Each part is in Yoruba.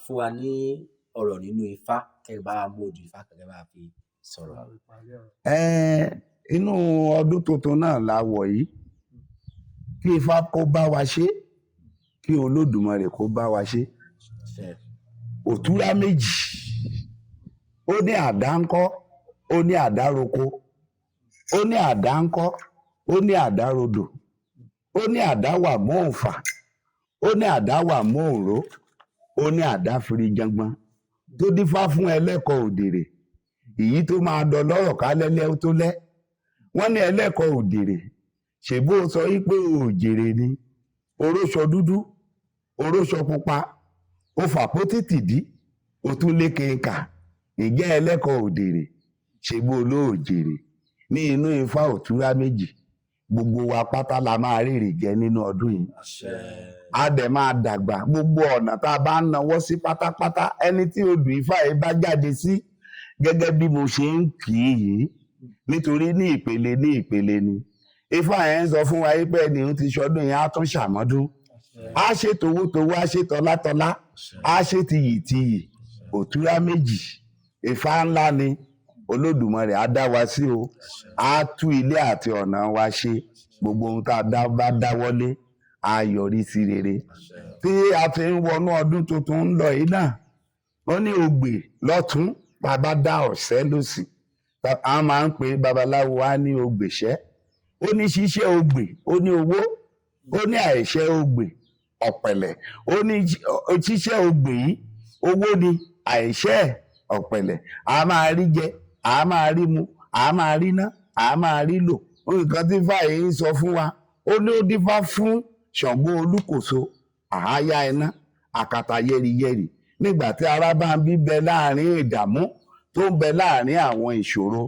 fún wa ní ọ̀rọ̀ nínú Ifá kẹ́ bá mú odù Ifá kẹ́ bá fi sọ̀rọ̀. Inú ọdún tuntun náà la wọ̀ yìí kí Ifá kó bá wa ṣe kí Olódùmarè kó bá wa ṣe. Òtúrá méjì ó ní àdáńkọ́ ó ní àdároko ó ní àdáńkọ́ ó ní àdárodò ó ní àdáwà mọ́ òǹfà ó ní àdáwà mọ́ òró ó ní àdáfiri jangbọn tó dífá fún ẹlẹ́kọ̀ọ́ òdèrè èyí tó máa dọlọ́rọ̀ kálẹ́lẹ́ tó lẹ́ wọ́n ní ẹlẹ́kọ̀ọ́ òdèrè ṣèbó sọ wípé òjèrè ni oróṣọ dúdú oróṣọ pupa ó fàpótìtì dí ó tún lékè nkà ìjẹ́ ẹlẹ́kọ̀ọ́ òdèrè ṣèbó olóòjèrè ní inú Ifá òtúrá méjì gbogbo wa pátá la máa rèrè jẹ nínú ọdún yìí a dẹ̀ máa dàgbà gbogbo ọ̀nà tá a bá ń nawọ́ sí pátápátá ẹni tí odù Ifá yìí bá jáde sí gẹ́gẹ́ bí mo ṣe ń kì í yìí nítorí ní ìpele ni Ifá yẹn ń sọ fún wa pé ẹni tí ṣọdún yẹn á tún ṣàmọ́dún á ṣe towótowó á ṣe tọlátọlá á ṣe tiyìtiyì òtúrá méjì Ifá ńlá ni Olódùmarè á dá wa sí o á tú ilé àti ọ̀nà wa ṣe gbogbo ohun tá a bá dáwọ́lé á yọrí sí rere tí a ti ń wọnú ọdún tuntun ń lọ yìí náà ó ní ògbè lọ́tún bàbá dá ọ̀sẹ́ lósì a máa ń pè babaláwo á ní ògbèṣẹ́ ó ní ṣíṣẹ́ ògbè ó ní owó ó ní àìṣẹ́ ògbè ọ̀pẹ̀lẹ̀ ó ní ṣíṣẹ́ ògbè yìí owó ni àìṣẹ́ ọ̀pẹ̀lẹ̀ a máa rí jẹ a máa rí mu a máa rí ná a máa rí lò nǹkan tí fàyè ń sọ fún wa ó ní ó dífá fún Ṣàngó Olúkòso àháyá iná àkàtà yẹ́rìyẹ́rì nígbà tí ara bá ń bí bẹ láàrin ìdààmú tó ń bẹ láàrin àwọn ìṣòro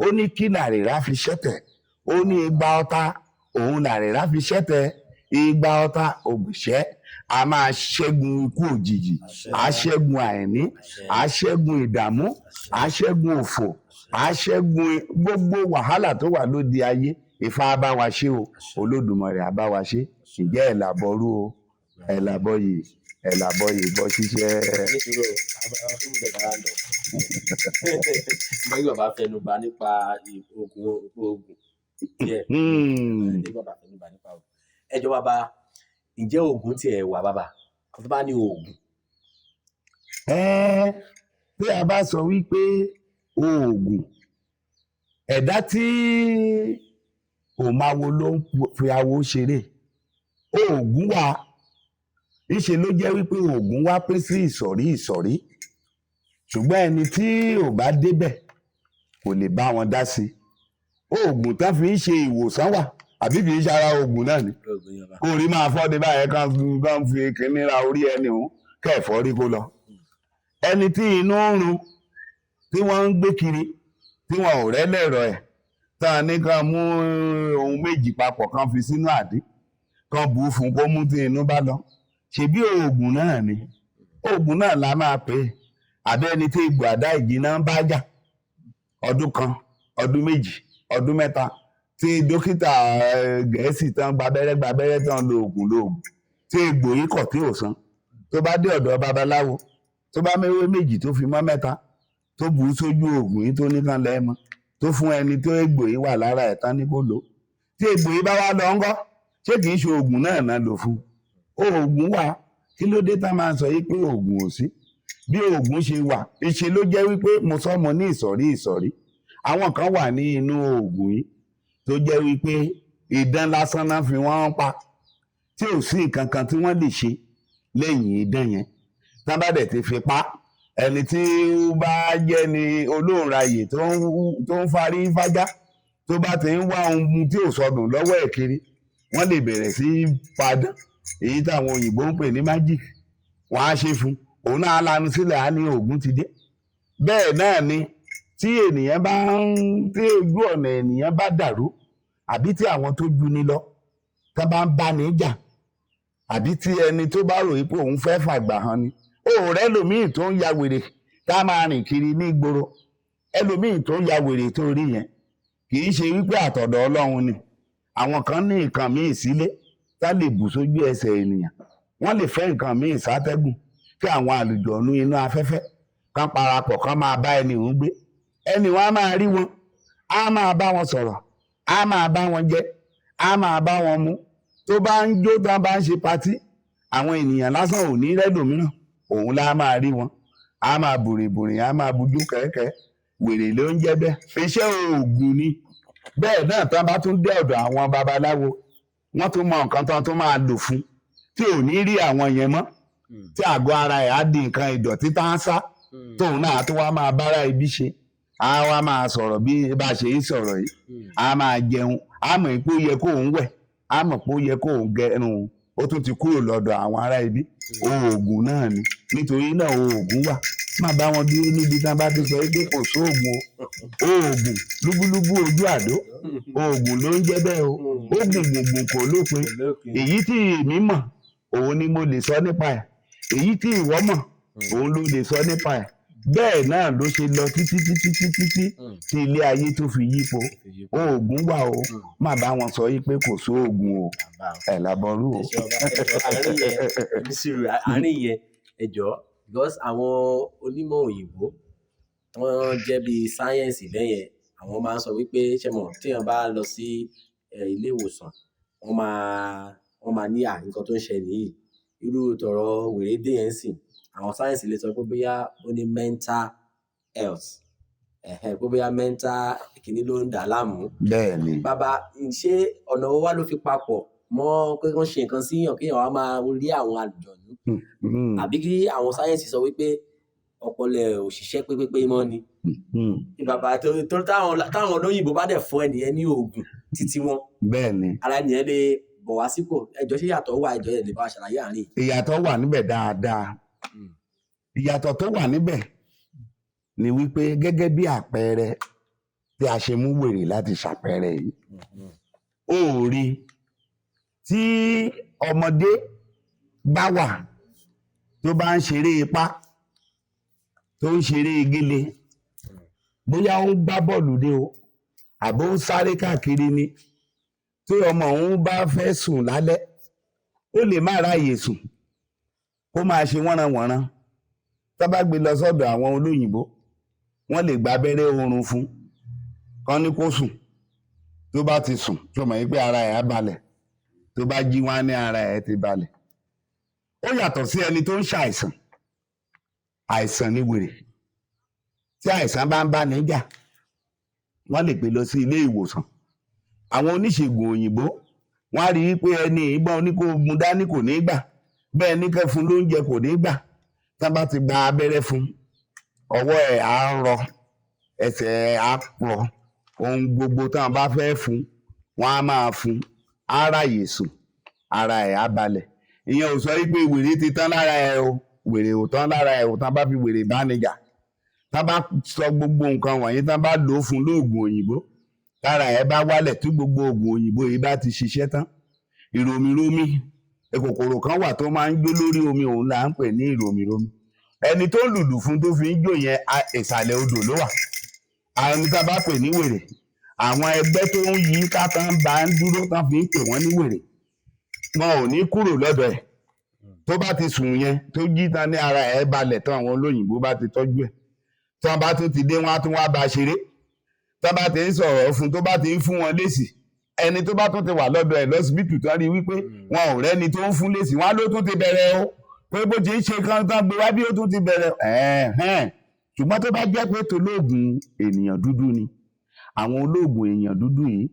ó ní kí làrèrá fi ṣẹ̀tẹ̀ ó ní igba ọta òun làrèrá fi ṣẹ̀tẹ̀ igba ọta ògbìṣẹ́ a máa ṣẹ́gun ikú òjijì a ṣẹ́gun àìní a ṣẹ́gun ìdààmú a ṣẹ́gun òfò a ṣẹ́gun gbogbo wàhálà tó wà lóde ayé Ifá bá wa ṣe o Olódùmarè á bá wa ṣe ìjẹ́ ẹ̀làbọ̀rú o ẹ̀làbọ̀ yìí bọ́ ṣiṣẹ́. Mo ní bàbá fẹnu bà nípa oògùn díẹ̀. Bàbá fẹnu bà nípa oògùn. Ẹ jọ̀ọ́ bàbá, ǹjẹ́ oògùn tiẹ̀ wà bàbá? Tó bá ní oògùn. Bí a bá sọ wípé oògùn ẹ̀dá tí kò máa wo ló ń fi awo ṣeré oògùn wà níṣe ló jẹ́ wípé oògùn wá pín sí ìsọ̀rí ṣùgbọ́n ẹni tí ò bá débẹ̀ kò lè bá wọn dá sí oògùn tán fi ń ṣe ìwòsàn wà àbí kì í ṣe ara oògùn náà ni kò rí máa fọ́ de báyẹn kan fi kíní ra orí ẹni òun kẹ́ẹ̀fọ́ rí kó lọ ẹni tí inú ń run tí wọ́n ń gbé kiri tí wọn ò rẹ́lẹ̀rọ̀ ẹ̀ tá a ní kan mú ohun méjì papọ̀ kan fi sínú àdí kan bù ú fún kó mú tí inú bá lọ ṣebí oògùn náà ni oògùn náà la máa pè é àbẹ́ ẹni tí egbò àdá ìjìnà ń bá jà ọdún kan ọdún méjì ọdún mẹ́ta tí dókítà Gẹ̀ẹ́sì tán gbabẹ́rẹ́ tán lo oògùn tí egbò yìí kọ̀ tí ò san tó bá dé ọ̀dọ̀ babaláwo tó bá méwé méjì tó fi mọ́ mẹ́ta tó bù ú sójú oògùn yìí tó nìkan lẹ́ẹ̀mọ́ tó fún ẹni tó egbò yìí wà lára ẹ̀ tán ní kó lò tí egbò yìí bá wá lọ ńgọ́ ṣé kìí ṣe oògùn náà lò fún oògùn wà kí ló dé tá máa sọ yìí pé oògùn ò sí bí oògùn ṣe wà ìṣe ló jẹ́ wípé mo sọ mo ní ìsọ̀rí àwọn kan wà ní inú oògùn yìí tó jẹ́ wípé idán lásán náà fi wọ́n pa tí ò sí nǹkan kan tí wọ́n lè ṣe lẹ́yìn idán yẹn tán bá dẹ̀ ti fi pa ẹni tí ó bá jẹ́ ni olóòrayè tó ń farí fájá tó bá ti ń wá ohun tí ò sọdùn lọ́wọ́ ẹ̀ kiri wọ́n lè bẹ̀rẹ̀ sí padà èyí táwọn òyìnbó ń pè ní magic wọ́n á ṣe fún òun náà lanu sílẹ̀ á ní oògùn ti dé bẹ́ẹ̀ náà ni tí ènìyàn bá tí ojú ọ̀nà ènìyàn bá dàrú àbí tí àwọn tó ju ni lọ tá bá ń bá ní jà àbí tí ẹni tó bá rò pé òun fẹ́ fàgbà hàn ni òòrẹ́ lòmíì tó ń ya wèrè tá máa rìn kiri ní ìgboro ẹlòmíì tó ń ya wèrè tó rí yẹn kì í ṣe wípé àtọ̀dọ̀ Ọlọ́run ni àwọn kan ní nǹkan míì sílé tá lè bù sójú ẹsẹ̀ ènìyàn wọ́n lè fẹ́ nǹkan míì sátẹ́gùn kí àwọn àlùjọ̀nú inú afẹ́fẹ́ kan parapọ̀ kan máa bá ẹni òun gbé. Ẹni wọn á máa rí wọn, á máa bá wọn sọ̀rọ̀, á máa bá wọn jẹ, á máa bá wọn mu. Tó bá ń jó tán bá ń ṣe patí, àwọn ènìyàn lásán ò ní rẹ́lòmíràn, òun lá máa rí wọn. Á máa bùrìbùrì, á máa bujú kẹ̀kẹ́, wèrè ló ń jẹ́ bẹ́ẹ̀. Iṣẹ́ oògùn ni. Bẹ́ẹ̀ náà tán bá tún dé ọ̀dọ̀ àwọn babaláwo, wọ́n tún mọ nǹkan tán tó máa lò fún tí ò ní rí àwọn yẹn mọ́, tí àgọ́ ara ẹ̀ á di nǹkan ìdọ̀tí tá ń sá, tóun náà tó wá máa bára ibi ṣe, á wá máa sọ̀rọ̀ bí bá ṣe ń sọ̀rọ̀ yìí, á máa jẹun, á mọ̀ pé ó yẹ kóun wẹ̀, á mọ̀ pé ó yẹ kóun gẹrun, ó tún ti kúrò lọ́dọ̀ àwọn ará ibi. Oògùn náà ni, nítorí náà oògùn wà. Má bá wọn dúró níbi tí wọn bá ti sọ pé kò sóògùn o. Oògùn lúbúlúbú ojú àdó, oògùn ló ń jẹ́ bẹ́ẹ̀ o. Oògùn gbùngbùn kò lópin. Èyí tí èmi mọ̀, òun ni mo lè sọ nípa ẹ̀. Èyí tí ìwọ mọ̀, òun ló lè sọ nípa ẹ̀. Bẹ́ẹ̀ náà ló ṣe lọ títí tí ilé ayé tó fi yípo. Oògùn wà o. Má bá wọn sọ yí pé kò sóògùn o. Ẹ̀ lábọ́rú o. Àárín yẹn ẹ jọ̀ọ́, because àwọn onímọ̀ òyìnbó wọ́n jẹ́ bí sáyẹ́ǹsì lẹ́yìn, àwọn máa ń sọ wípé ṣẹ́mọ̀ téèyàn bá lọ sí ilé ìwòsàn, wọ́n máa ní nǹkan tó ń ṣe nìyí. Irú tọ̀rọ̀ wèrè dé yẹn sìn, àwọn sáyẹ́ǹsì lè sọ pé bóyá ó ní mental health, pé bóyá mental kìíní ló ń dà á láàmú. Bẹ́ẹ̀ni. Bàbá, ṣé ọ̀nà wo wá ló fi papọ̀ mọ́ pé wọ́n ṣe nǹkan síyàn kéèyàn wá máa rí àwọn àlùjọ̀nú? Àbí kí àwọn sáyẹ́ǹsì sọ wípé ọpọlọ ẹ̀ ò ṣiṣẹ́ pépépé mọ́ ni? Bàbá, tó táwọn olóyìnbó bá dẹ̀ fún ẹnìyẹn ní oògùn títí wọn, bẹ́ẹ̀ni, ara ẹnìyẹn lè bọ̀ wá sípò. Ẹjọ́ ṣé ìyàtọ̀ wà? Ẹjọ́ ẹ̀ lè bá wa ṣàlàyé àárín. Ìyàtọ̀ wà níbẹ̀ dáadáa. Ìyàtọ̀ tó wà níbẹ̀ ni wípé gẹ́gẹ́ bí àpẹẹrẹ tí a ṣe mú wèrè láti ṣàpẹẹrẹ yìí, ó rí tí ọmọdé bá wà tó bá ń ṣeré ipá, tó ń ṣeré gélé, bóyá ó ń gbá bọ́ọ̀lù dé o, àbó ń sáré káàkiri ni, tí ọmọ òun bá fẹ́ sùn lálẹ́, ó lè má ráàyè sùn, kó máa ṣe wọ́nranwọ̀nran. Tá bá gbé lọ sọ́dọ̀ àwọn olóyìnbó, wọ́n lè gba abẹ́rẹ́ oorun fún, kán ní kó sùn. Tó bá ti sùn, tó mọ̀ wípé ara ẹ̀ á balẹ̀, tó bá jí wá ní ara ẹ̀ ti balẹ̀. Ó yàtọ̀ sí ẹni tó ń ṣàìsàn. Àìsàn ni wèrè. Tí àìsàn bá ń bá ní jà, wọ́n lè gbé lọ sí ilé ìwòsàn. Àwọn oníṣègùn òyìnbó, wọ́n á rí i pé ẹni ìbọn ní kó mu dání kò ní gbà, bẹ́ẹ̀ ní kẹ́ fún lóúnjẹ kò ní gbà. Tá bá ti gba abẹ́rẹ́ fún, ọwọ́ ẹ̀ á rọ, ẹsẹ̀ ẹ̀ á rọ, ohun gbogbo táwọn bá fẹ́ fún, wọ́n á máa fún, á ráàyè sùn, ara ẹ̀ á balẹ̀. Ìyẹn ò sọ wípé wèrè ti tán lára ẹ̀ o, wèrè ò tán lára ẹ̀ o. Tá bá fi wèrè bá níjà, tá bá sọ gbogbo nǹkan wọ̀nyí, tá bá lò ó fún lóògùn òyìnbó, tára ẹ̀ bá wálẹ̀ tí gbogbo oògùn òyìnbó yìí bá ti ṣiṣẹ́ tán, ìròmìrómì, kòkòrò kan wà tó máa ń gbé lórí omi, òun là ń pè ní ìròmìrómì. Ẹni tó lùlù fún tó fi ń jó yẹn, ìsàlẹ̀ odò ló wà. Àwọn ẹni tá bá pè ní wèrè, àwọn ẹgbẹ́ tó ń yí ká tán bá ń dúró tán fi ń pè wọ́n ní wèrè, wọn ò ní kúrò lọ́dọ̀ ẹ̀. Tó bá ti sùn yẹn, tó jí tán ní ara ẹ̀ balẹ̀ tán, àwọn olóyìnbó bá ti tọ́jú ẹ̀, tí wọ́n bá tún ti dé, wọ́n á tún wá bá ṣeré. Tó bá ti ń sọ̀rọ̀ fún, tó bá ti ń fún wọn lésì, ẹni tó bá tún ti wà lọ́dọ̀ ẹ̀ lọ́sibítù tó rí wípé wọn ò rẹ́ni tó ń fún lésì, wọn á ló tún ti bẹ̀rẹ̀ o, pé bó ti ń ṣe kan tán gbé wá bí ó tún ti bẹ̀rẹ̀. Ṣùgbọ́n tó bá jẹ́ pé tolóògùn ènìyàn dúdú ni, àwọn olóògùn èèyàn dúdú yìí,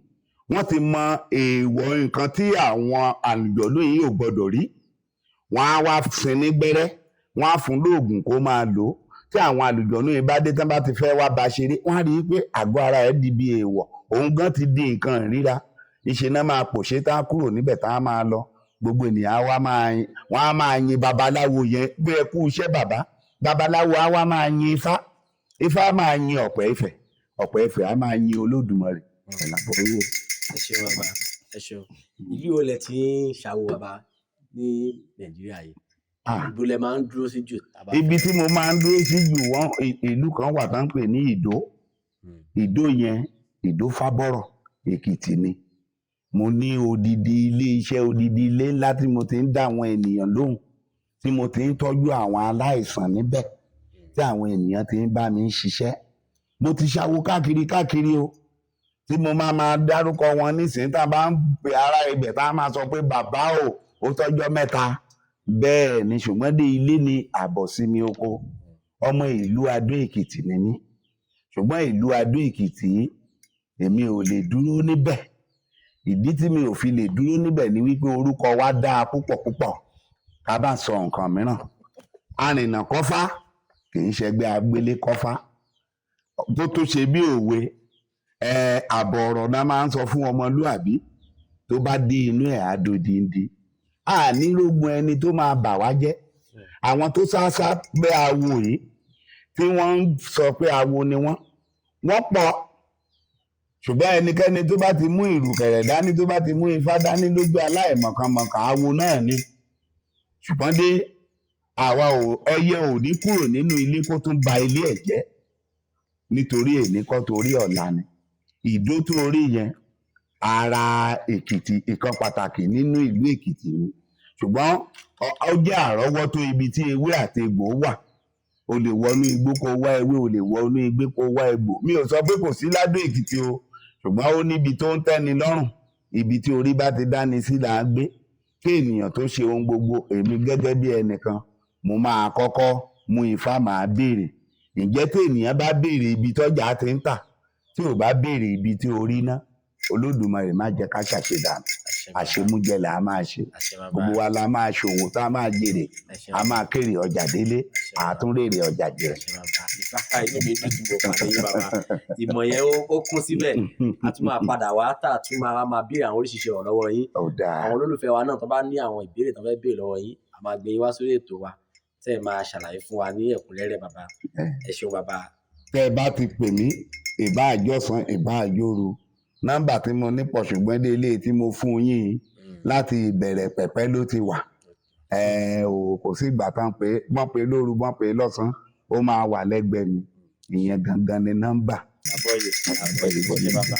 wọ́n ti mọ èèwọ̀ nǹkan tí àwọn àlùjọ̀nú yìí ò gbọdọ̀ rí. Wọ́n á wá sin ní gbẹ́rẹ́, wọ́n á fún lóògùn kó máa lò ó. Tí àwọn àlùjọ̀nú yìí bá dé tán bá ti fẹ́ wá bá ṣeré, wọ́n á rí i pé àgọ́ ara ẹ̀ di bí èèwọ̀, òun gan ti di nǹkan ìríra. Ìṣe náà máa pòṣé tá a kúrò níbẹ̀ tá a máa lọ. Gbogbo ènìyàn wọ́n á máa yin babaláwo yẹn pé ẹ kú iṣẹ́ bàbá. Babaláwo á wá máa yin Ifá. Ifá máa yin Ọ̀pẹ Ifẹ̀. Ọ̀pẹ Ifẹ̀ á máa yin Olódùmarè. Ẹ ṣeun bàbá, ẹ ṣeun. Ìlú wo lẹ ti ń ṣàwo bàbá ní Nàìjíríà yìí? Ibo lẹ máa ń dúró sí jù? Ibi tí mo máa ń dúró sí jù, ìlú kan wà tán pè ní Ìdó. Ìdó yẹn, Ìdó Fábọ́rọ̀, Èkìtì ni. Mo ní odidi ilé iṣẹ́, odidi ilé ńlá tí mo ti ń dá àwọn ènìyàn lóhùn tí mo ti ń tọ́jú àwọn aláìsàn níbẹ̀ tí àwọn ènìyàn ti ń bá mi ṣiṣẹ́. Mo ti ṣàwo káàkiri o tí mo máa dárúkọ wọn nísìnyí tá a bá ń pe ará ibẹ̀ tá a máa sọ pé bàbá o ó tọ́jọ́ mẹ́ta bẹ́ẹ̀ ni, ṣùgbọ́n dé ilé ni àbọ̀ sí mi oko. Ọmọ ìlú Adó Èkìtì ni mí, ṣùgbọ́n ìlú Adó Èkìtì èmi ò lè dúró níbẹ̀. Ìdí tí mi ò fi lè dúró níbẹ̀ ni wípé orúkọ wa dáa púpọ̀ ká bá sọ nǹkan mìíràn. Arìnà kọ́fá kì í ṣẹgbẹ́ agbélé kọ́fá tó ṣe bí òwe. Àbọ̀ ọ̀rọ̀ náà máa ń sọ fún ọmọlúàbí tó bá dé inú ẹ̀ á dodindi. A nílògùn ẹni tó máa bà wá jẹ́. Àwọn tó sáásá pé awo yìí tí wọ́n ń sọ pé awo ni wọ́n pọ̀, ṣùgbọ́n ẹnikẹ́ni tó bá ti mú ìrùkẹ̀rẹ̀ dání tó bá ti mú ifá dání lójú aláìmọ̀kànmọ̀kàn awo náà ni. Ṣùgbọ́n dé àwa ẹyẹ ò ní kúrò nínú ilé kó tún ba ilé ẹ̀ jẹ́ nítorí èní kọ́ torí ọ̀la ni. Ìdó tó rí yẹn ara Èkìtì ìkan pàtàkì nínú ìlú Èkìtì ni, ṣùgbọ́n ó jẹ́ àrọ́wọ́tó ibi tí ewé àti egbò wà. O lè wọnú igbó kó wá ewé, o lè wọnú igbó kó wá egbò. Mi ò sọ pé kò sí l'Adó Èkìtì o, ṣùgbọ́n ó níbi tó ń tẹ́ni lọ́rùn, ibi tí orí bá ti dáni sí là á gbé. Kí ènìyàn tó ṣe ohun gbogbo, èmi gẹ́gẹ́ bí ẹnìkan mo máa kọ́kọ́ mú ifá máa béèrè. Ǹjẹ́ tí ènìyàn bá béèrè ibi tọ́jà ti ń tà, tí ò bá béèrè ibi tí orí ná, Olódùmarè má jẹ́ ká ṣàṣedànù. Àṣemújẹ là á máa ṣe. Gbogbo wa la máa ṣòwò tá a máa jèrè, a máa kéré ọjà délé, àtúnrèrè ọjà jẹ. Ìfáfá inú mi dùn tí mo pàdé yín bàbá. Ìmọ̀ yẹn ó kún síbẹ̀. A tún máa padà wá tá a tún máa béèrè àwọn oríṣiríṣi ọ̀rọ̀ lọ́wọ́ yín. Àwọn olólùfẹ́ wa náà tó bá ní àwọn ìbéèrè tó fẹ́ béèrè lọ́wọ́ yín, a máa gbé yín wá sórí ètò wa tẹ́ ẹ máa ṣàlàyé fún wa ní ẹ̀kúnrẹ́rẹ́ bàbá. Ẹ ṣeun bàbá. Tẹ́ ẹ bá ti pè mí, ìbá àjọsán ìbá àjòrò, nọ́mbà tí mo ní pọ̀ ṣùgbọ́n dé ilé tí mo fún yín láti ìbẹ̀rẹ̀ pẹ̀pẹ̀ ló ti wà. Kò sí ìgbà tán pé wọ́n pe lóru wọ́n pe lọ́sàn-án, ó máa wà lẹ́gbẹ̀ẹ́ mi. Ìyẹn gangan ni nọ́mbà. Àbọ̀yè bàbá.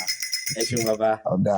Ẹ ṣeun bàbá. Ọ̀dà.